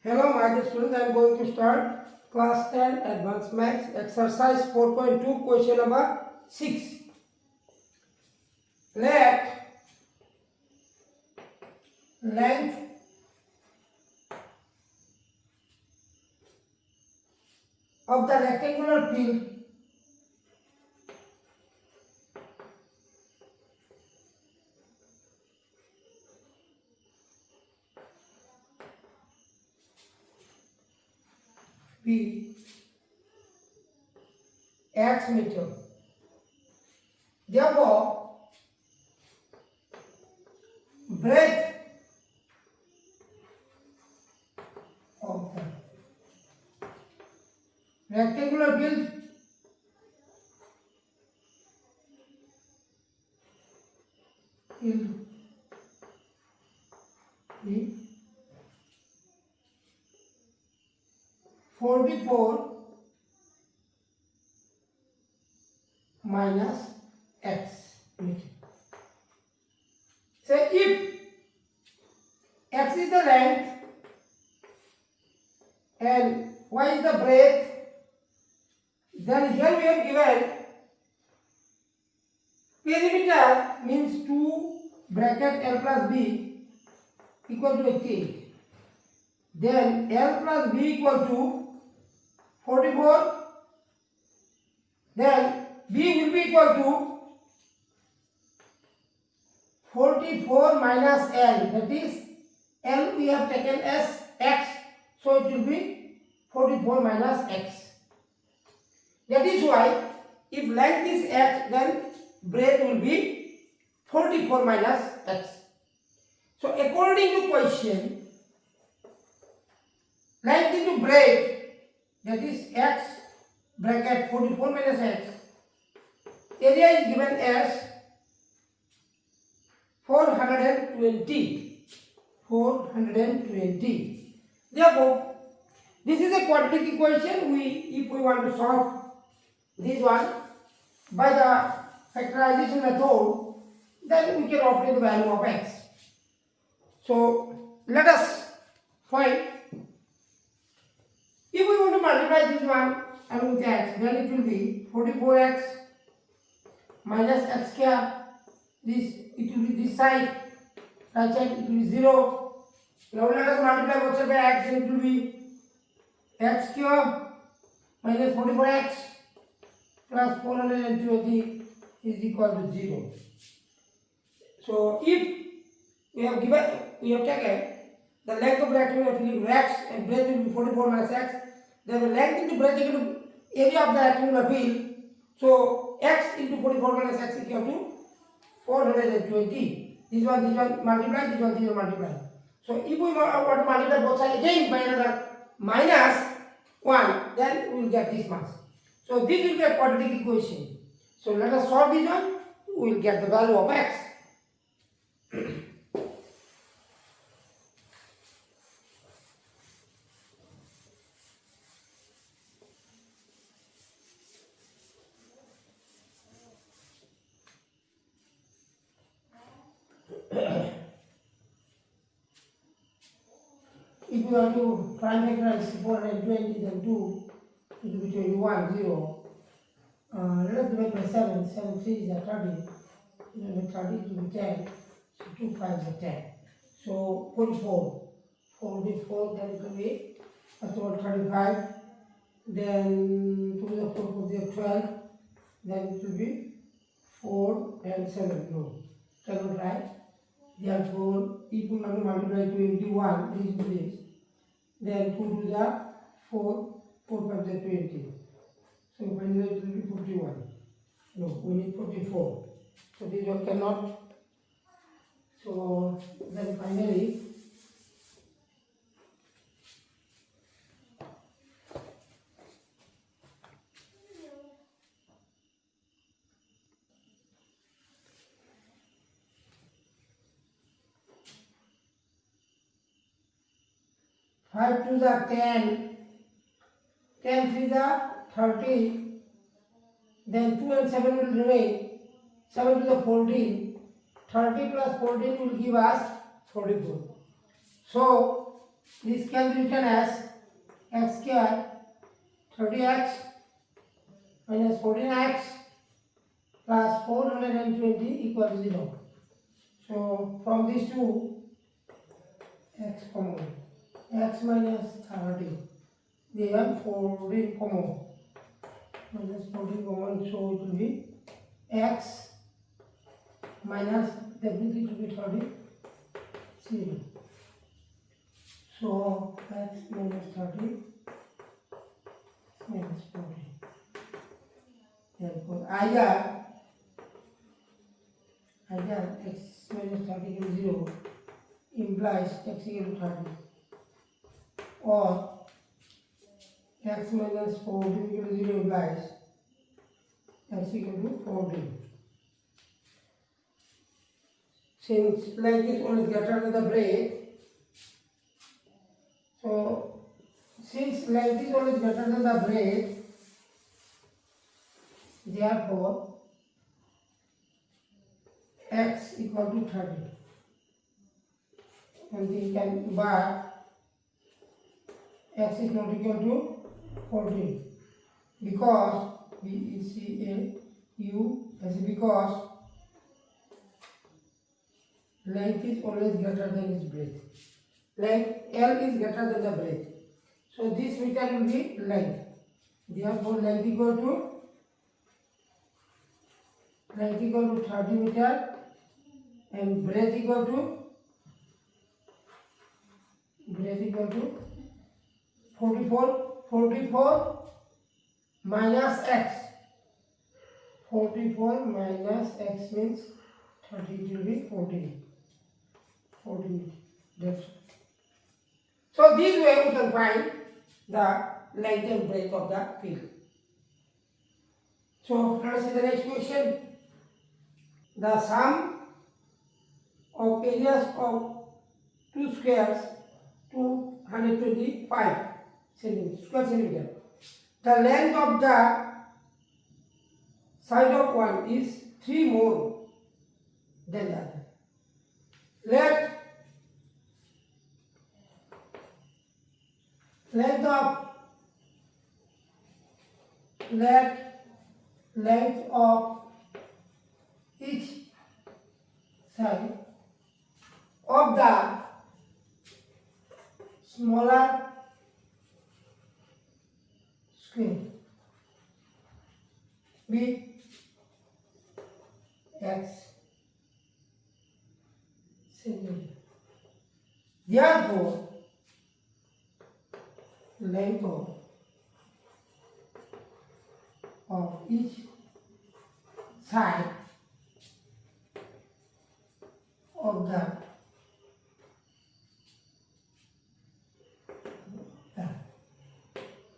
Hello, my dear students. I am going to start class 10 advanced maths exercise 4.2 question number 6. Let length of the rectangular field be x meter. Therefore, breadth of the rectangular field will be 44 minus x meter. So if x is the length and y is the breadth, then here we have given perimeter means 2 bracket L plus B equal to 88. Then L plus B equal to 44. Then B will be equal to 44 minus L. That is L we have taken as x. So it will be 44 minus x. That is why if length is x, then breadth will be 44 minus x. So according to question, length into breadth, that is x bracket 44 minus x, area is given as 420. 420. Therefore, this is a quadratic equation. If we want to solve this one by the factorization method, then we can obtain the value of x. So let us find. If we want to multiply this one along with x, then it will be 44x minus x square. It will be this side, right side it will be 0. Now let us multiply both sides by x, and it will be x square minus 44x plus 420 is equal to 0. So if we have taken the length of the rectangular field x and breadth will be 44 minus x, then the length into breadth equal to area of the rectangular field. So x into 44 minus x equal to 420. This one multiply, this one multiply. So if we want to multiply both sides again by another minus 1, then we will get this much. So this will be a quadratic equation. So let us solve this one. We will get the value of x. If you want to prime factorize 420, then 2, it will be 21, 0. Let us divide by 7. 7 3 is 30. 30 it will be 10. So 2 5 is 10. So 44. 44, then it will be first of all 35. Then 2 is 4, 4 is 12. Then it will be 4 and 7. No, cannot write. Therefore, if we want to multiply 21, this to this, then 2 to the 4, 4 5 is 20. So finally it will be 41. No, we need 44. So this one cannot. So then finally, five to the 10, 10 to the 30, then 2 and 7 will remain, 7 to the 14, 30 plus 14 will give us 44. So This can be written as x square 30x minus 14x plus 420 equal to 0. So from these two, x common, x minus 30, they have 14 common, minus 14 common, so it will be x minus definitely to be 30, 0. So x minus 30 minus 40. Therefore, either x minus 30 equal to 0 implies x equal to 30, or x minus 14 equal to 0 implies x equal to 14. Since length is always greater than the breadth, so since length is always greater than the breadth, therefore x equal to 30. And we can, but x is not equal to 14 because because length is always greater than its breadth. Length L is greater than the breadth. So this meter will be length. Therefore length equal to 30 meter and breadth equal to 44 minus x. 44 minus x means 30, it will be 14. That's all. So this way we can find the length and breadth of the field. So let us see the next question. The sum of areas of two squares 225 square centimeter. The length of the side of one is 3 more than the other. Let length of each side of the smaller square be x centimeter. Therefore, length of each side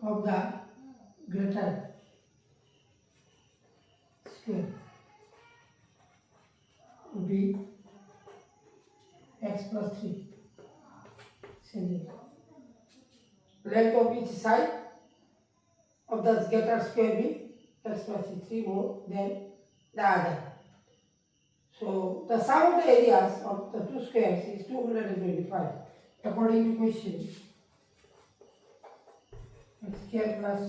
of the greater square would be x plus 3 centimeter. Length of each side of the greater square be x plus 3 more than the other. So the sum of the areas of the two squares is 225 according to question. X square plus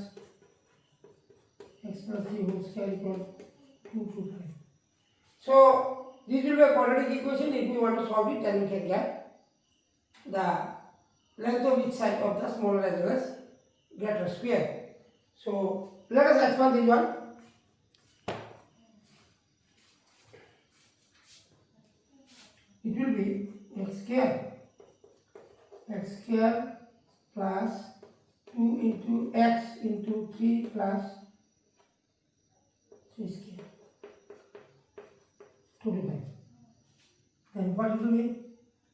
x plus 3 whole square equals 225. So this will be a quadratic equation. If we want to solve it, then we can get the length of each side of the smaller as well as greater square. So let us expand this one. It will be x square plus 2 into x into 3 plus 3 square 25. Then what it will be?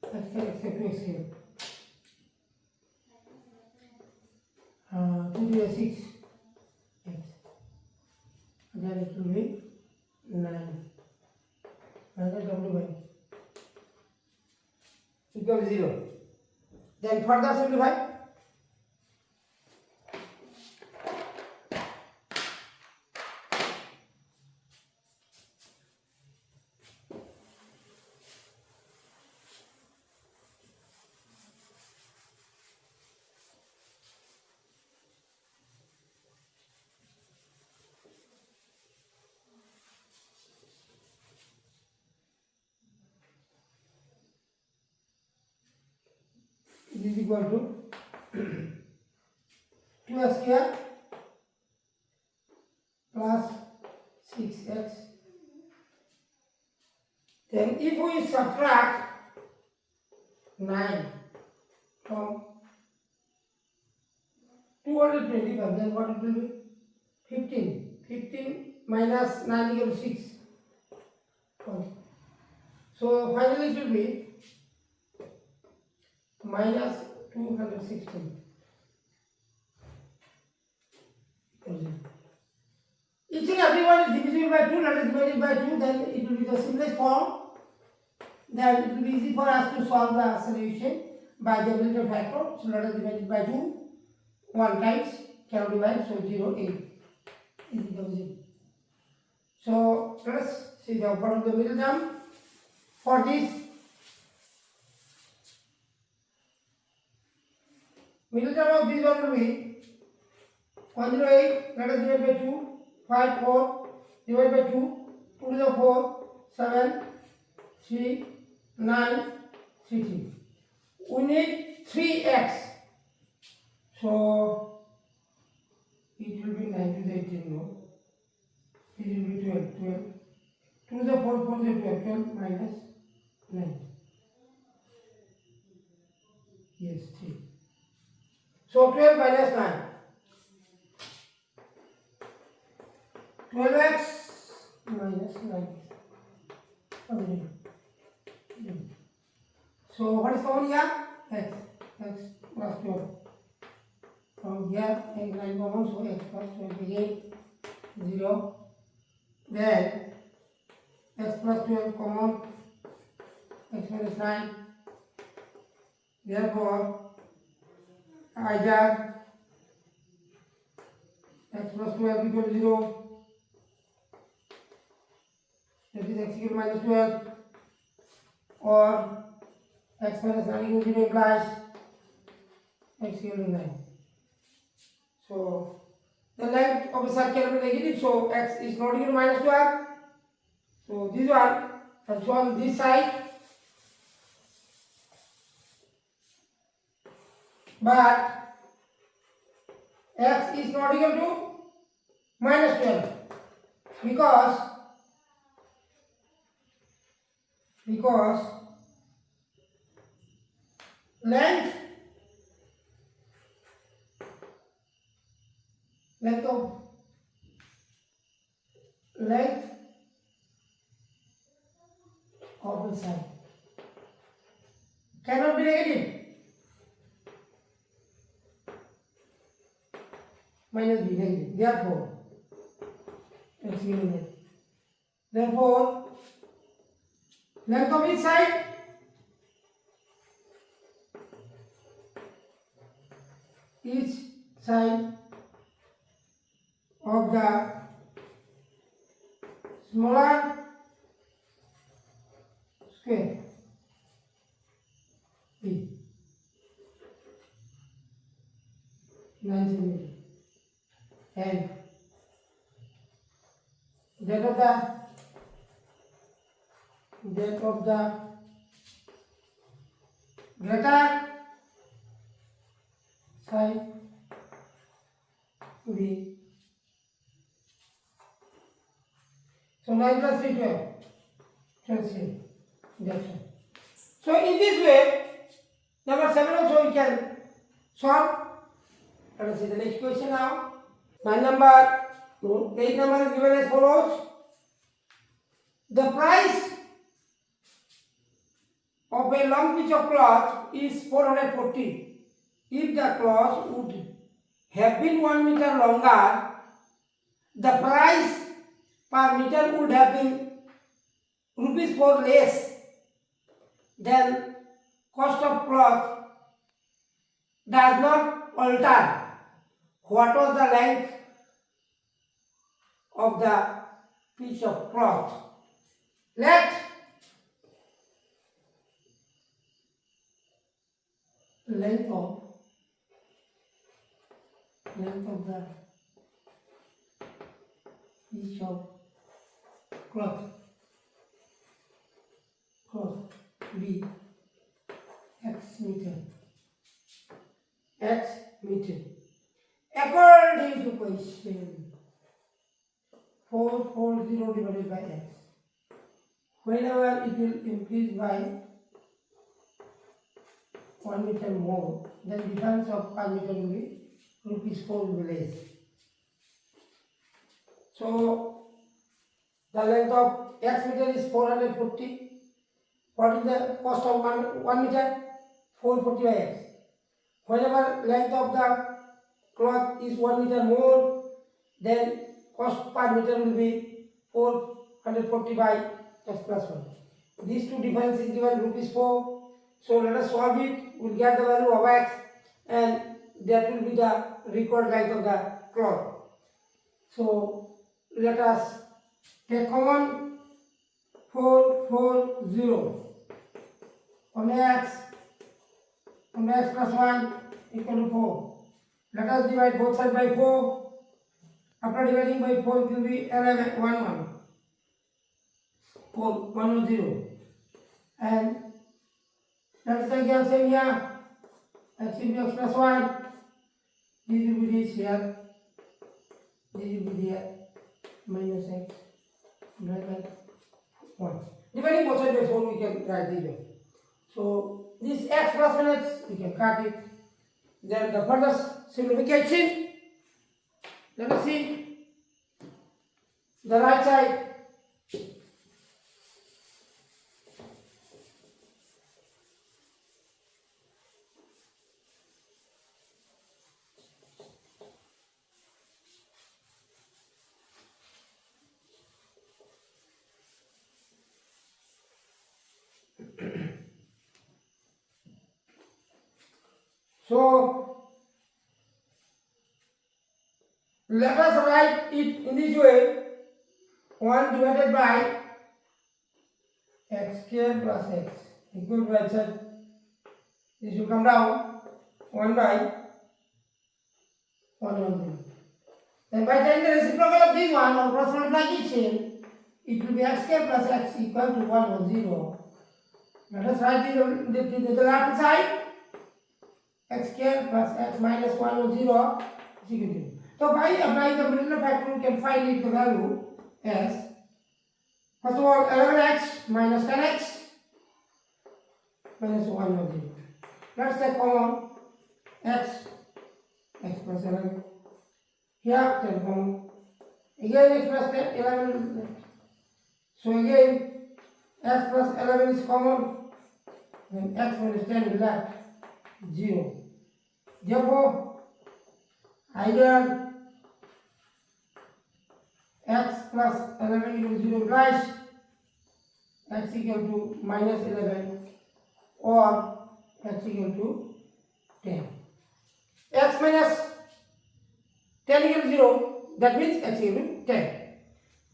X square 2 x square. 2 to 6 x. Then it will be 9. Minus w by equal to 0. Then further simplify. is equal to 2x square plus 6x. Then if we subtract 9 from 225, then what it will be? 15. 15 minus 9 equals 6. So finally it will be minus 216. Each and every one is divisible by 2, let us divide it by 2, then it will be the simplest form. Then it will be easy for us to solve the solution by the ability of factor. So let us divide it by 2. 1 times cannot divide, so 0, 8 is equal to 0. So let us see the what is the middle term for this. Middle term of this one will be 108, let us divide by 2, 5, 4, divide by 2, 2 to the 4, 7, 3, 9, 16. We need 3x. So it will be 9 to the 18, no? It will be 12, 12. 2 to the 4, 4 to the 12, 12 minus 9. Yes, 3. So 12 minus 9. 12x minus 9. Okay. So what is common here? X. X plus 12. From here, 9 common, so x plus 12 again 0. Then x plus 12 common, x minus 9. Therefore, either x plus 12 equal to 0, that is x equal to minus 12, or x minus 9 equal to 0 implies x equal to 9. So the length of a circle will be negative, so x is not equal to minus 12. So this one, and so on this side, but x is not equal to minus 12 because length of the side cannot be negative. Minus b negative. Therefore, x equal to 9. Therefore, length of each side of the smaller square b 9 cm and that of the greater side b. So 9 plus 3 12. 12. That's all. So in this way, number 7 also we can solve. Let us see the next question now. 8 number is given as follows. The price of a long piece of cloth is 440. If the cloth would have been 1 meter longer, the price per meter would have been rupees 4 less than cost of cloth does not alter. What was the length of the piece of cloth? Let length of the piece of cloth be x meter. x meter. According to question 440 divided by x, whenever it will increase by 1 meter more, then the difference of per meter will be rupees 4 will be less. So the length of x meter is 440. What is the cost of 1 meter? 440 by x. Whenever length of the cloth is 1 meter more, then cost per meter will be 440 by x plus 1. These two difference is given rupees 4. So let us solve it. We will get the value of x, and that will be the required length of the cloth. So let us take common 440 on x plus 1 equal to 4. Let us divide both sides by 4. After dividing by 4, it will be 11, 1, 4, 110. And let us again same here. X will be x plus 1. This will be this here. This will be there. Minus x divided by 1. Dividing both sides by 4, we can write this way. So this x plus minus, we can cut it. Then the further simplification, let us see the right side. So let us write it in this way: 1 divided by x square plus x equal to x. This will come down 1 by 110. Then by taking the reciprocal of this one or cross multiplication, it will be x square plus x equal to 110. Let us write the left side: x square plus x minus 110 is equal to 0. So by applying the middle factor, we can find it the value as, first of all, 11x minus 10x minus 110. Let's take common x plus 11. Here 10 common. Again x plus 10, 11. So again x plus 11 is common. Then x minus 10 is left 0. Therefore, either x plus 11 equal to 0 implies x equal to minus 11 or x equal to 10. X minus 10 equal to 0, that means x equal to 10.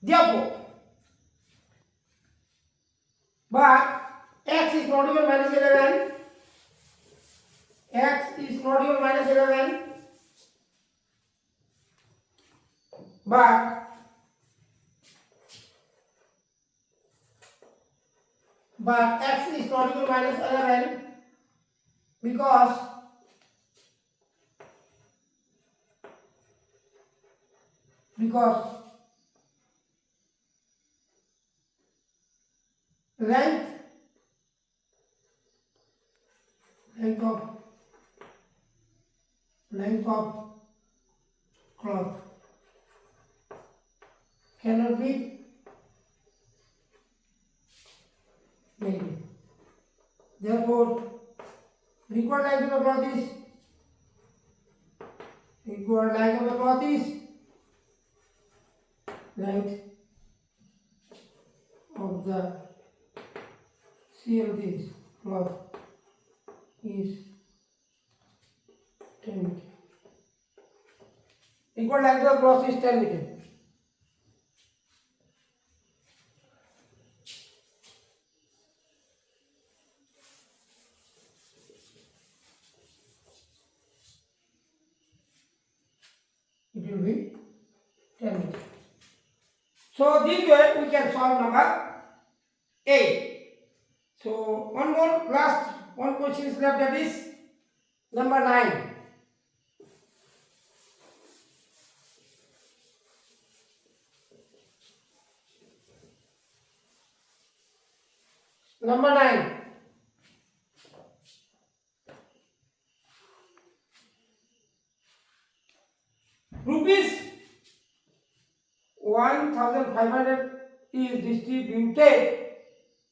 Therefore, but x is not equal to minus 11. X is not equal to minus 11. But x is not equal to minus 11 because length of cloth cannot be negative. Therefore, required length of the cloth is length of the CLT's cloth is 10 meter. Equal length of cloth is 10 meter. It will be 10 meter. So this way we can solve number 8. So one question is left, that is number 9. Number 9. Rupees 1,500 is distributed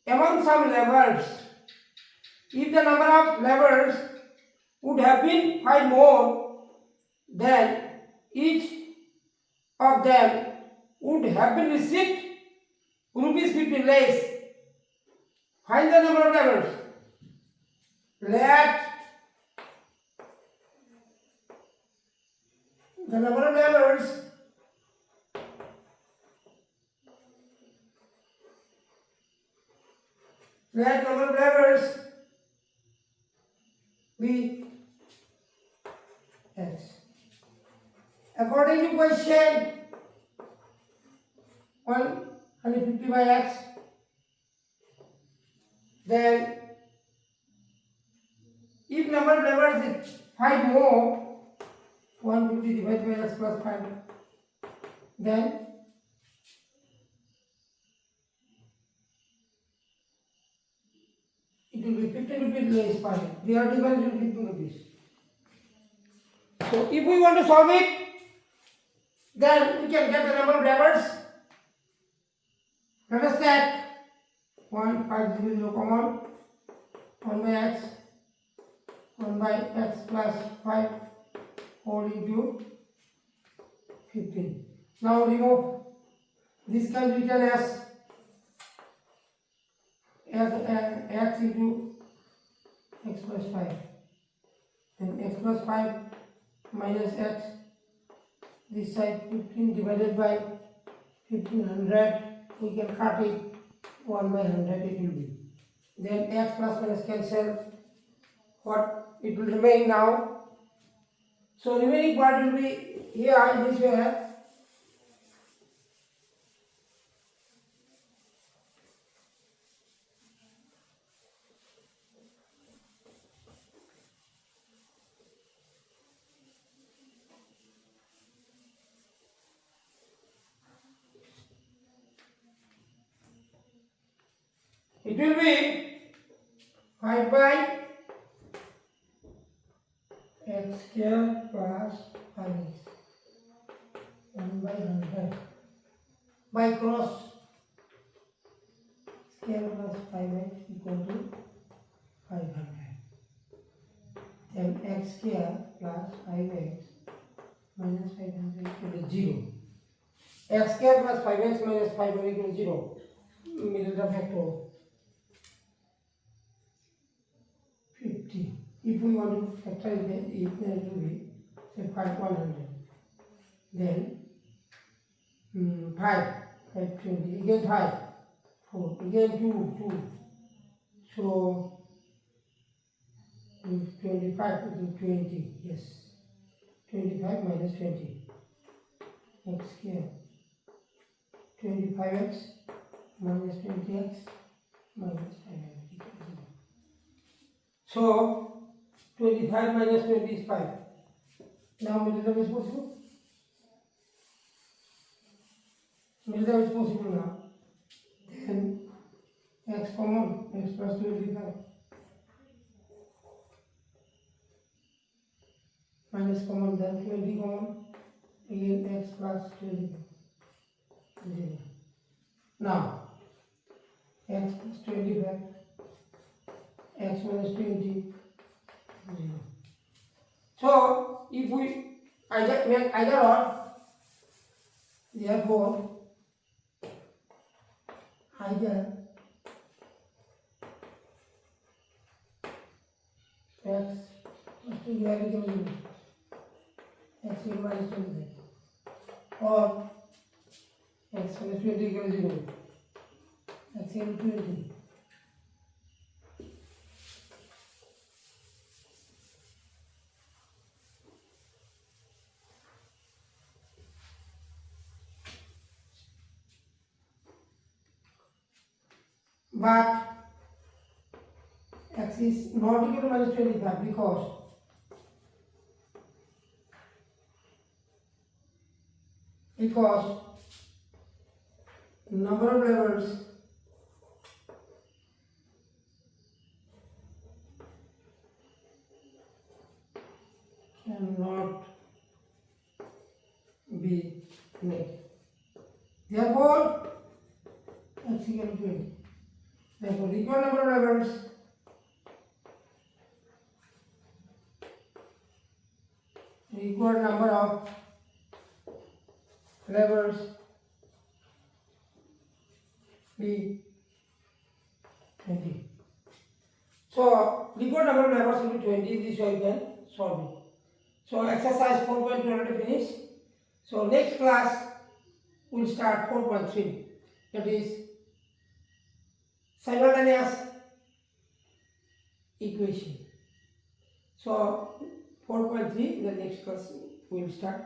among some laborers. If the number of laborers would have been 5 more, then each of them would have been received rupees 50 less. Find the number of laborers. Let the number of laborers be x. According to question 150 by x, then if number of laborers is 5 more, 150 divided by x plus 5, then it will be 50 rupees less per day. The other difference will be 50 rupees. So if we want to solve it, then we can get the number of laborers. Let us take 1, 5, 0, 0 common, 1 by x, 1 by x plus 5 whole into 15. Now remove. This can be written as x into x plus 5. Then x plus 5 minus x. This side 15 divided by 1500. We can cut it 1 by 100 it will be. Then x plus minus cancel. What it will remain now? So remaining part will be here in this way. It will be 5 by x square plus 5x 1 by 100 by cross square plus 5x equal to 500. Then x square plus 5x minus 500 equal to 0. X square plus 5x minus 500 equal to 0. Middle term factor 50. If we want to factorize it, then it will be say 100. Then 5, 20, again 5, 4, again 2. So 25 to 20, yes. 25 minus 20. X square. 25x minus 20x minus 500. So 25 minus 20 is 5. Now middle term is possible. Middle term is possible now. Then x common, x plus 25 minus common, then 20 common, again x plus 25 0. Now x plus 25 x minus 20 0. So if we make either or, therefore either x plus 25 equals 0, x minus 25, or x minus 20 equals 0, x equals 20. But x is not equal to minus 25 because number of levels cannot be made. Therefore, x equal to 20. Therefore, equal number of levers be 20. So, equal number of levers will be 20. This way you can solve it. So, exercise 4.2 already finished. So, next class we will start 4.3. That is simultaneous equation. So 4.3 the next class we will start.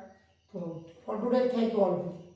So for today, thank you all of you.